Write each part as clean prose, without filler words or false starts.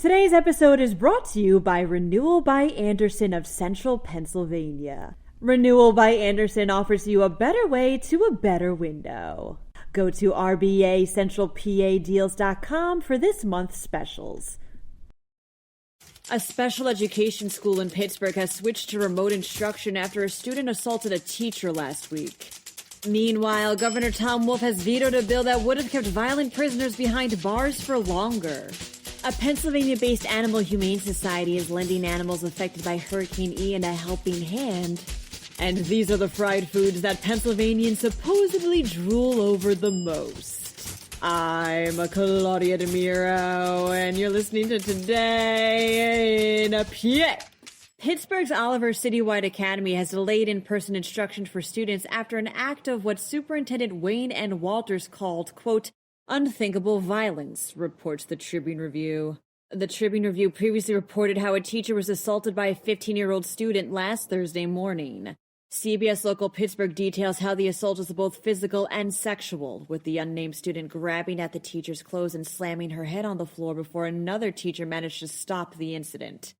Today's episode is brought to you by Renewal by Andersen of Central Pennsylvania. Renewal by Andersen offers you a better way to a better window. Go to rbacentralpadeals.com for this month's specials. A special education school in Pittsburgh has switched to remote instruction after a student assaulted a teacher last week. Meanwhile, Governor Tom Wolf has vetoed a bill that would have kept violent prisoners behind bars for longer. A Pennsylvania-based Animal Humane Society is lending animals affected by Hurricane Ian a helping hand. And these are the fried foods that Pennsylvanians supposedly drool over the most. I'm Claudia Dimuro, and you're listening to Today in PA. Pittsburgh's Oliver Citywide Academy has delayed in-person instruction for students after an act of what Superintendent Wayne N. Walters called, quote, unthinkable violence, reports the Tribune Review. The Tribune Review previously reported how a teacher was assaulted by a 15-year-old student last Thursday morning. CBS Local Pittsburgh details how the assault was both physical and sexual, with the unnamed student grabbing at the teacher's clothes and slamming her head on the floor before another teacher managed to stop the incident.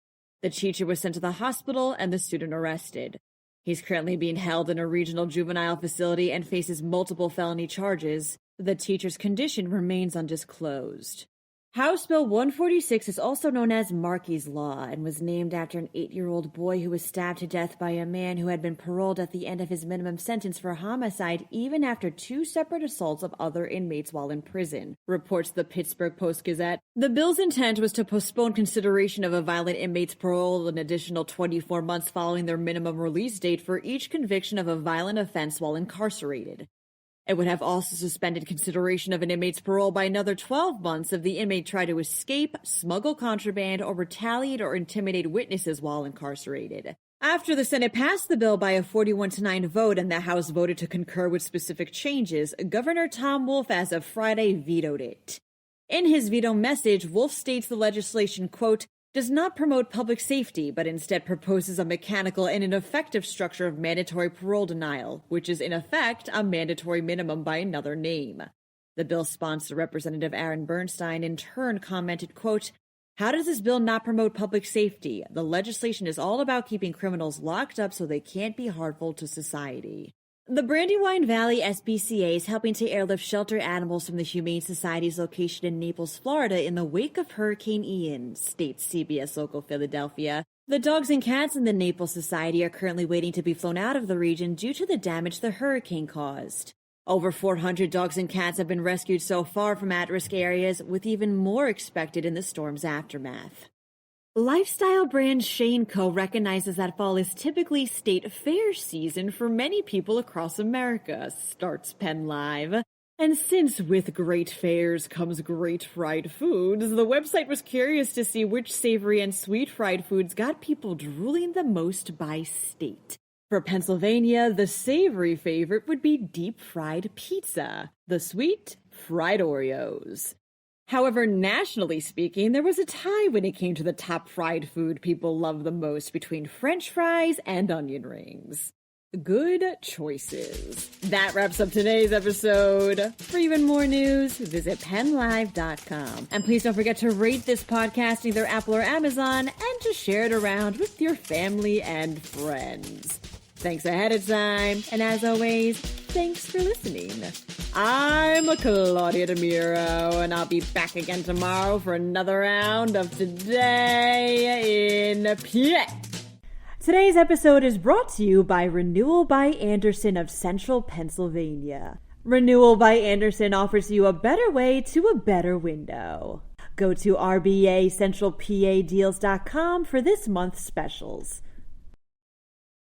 The teacher was sent to the hospital and the student arrested. He's currently being held in a regional juvenile facility and faces multiple felony charges. The teacher's condition remains undisclosed. House Bill 146 is also known as Markie's Law and was named after an 8-year-old boy who was stabbed to death by a man who had been paroled at the end of his minimum sentence for homicide even after 2 separate assaults of other inmates while in prison, reports the Pittsburgh Post-Gazette. The bill's intent was to postpone consideration of a violent inmate's parole an additional 24 months following their minimum release date for each conviction of a violent offense while incarcerated. It would have also suspended consideration of an inmate's parole by another 12 months if the inmate tried to escape, smuggle contraband, or retaliate or intimidate witnesses while incarcerated. After the Senate passed the bill by a 41-9 vote and the House voted to concur with specific changes, Governor Tom Wolf as of Friday vetoed it. In his veto message, Wolf states the legislation, quote, does not promote public safety, but instead proposes a mechanical and ineffective structure of mandatory parole denial, which is in effect a mandatory minimum by another name. The bill's sponsor, Representative Aaron Bernstein, in turn commented, quote, how does this bill not promote public safety? The legislation is all about keeping criminals locked up so they can't be harmful to society. The Brandywine Valley SPCA is helping to airlift shelter animals from the Humane Society's location in Naples, Florida in the wake of Hurricane Ian, states CBS Local Philadelphia. The dogs and cats in the Naples Society are currently waiting to be flown out of the region due to the damage the hurricane caused. Over 400 dogs and cats have been rescued so far from at-risk areas, with even more expected in the storm's aftermath. Lifestyle brand Shane Co. recognizes that fall is typically state fair season for many people across America, starts PennLive. And since with great fairs comes great fried foods, the website was curious to see which savory and sweet fried foods got people drooling the most by state. For Pennsylvania, the savory favorite would be deep-fried pizza, the sweet, fried Oreos. However, nationally speaking, there was a tie when it came to the top fried food people love the most between French fries and onion rings. Good choices. That wraps up today's episode. For even more news, visit PennLive.com. And please don't forget to rate this podcast in either Apple or Amazon and to share it around with your family and friends. Thanks ahead of time, and as always, thanks for listening. I'm Claudia Dimuro, and I'll be back again tomorrow for another round of Today in PA. Today's episode is brought to you by Renewal by Andersen of Central Pennsylvania. Renewal by Andersen offers you a better way to a better window. Go to rbacentralpadeals.com for this month's specials.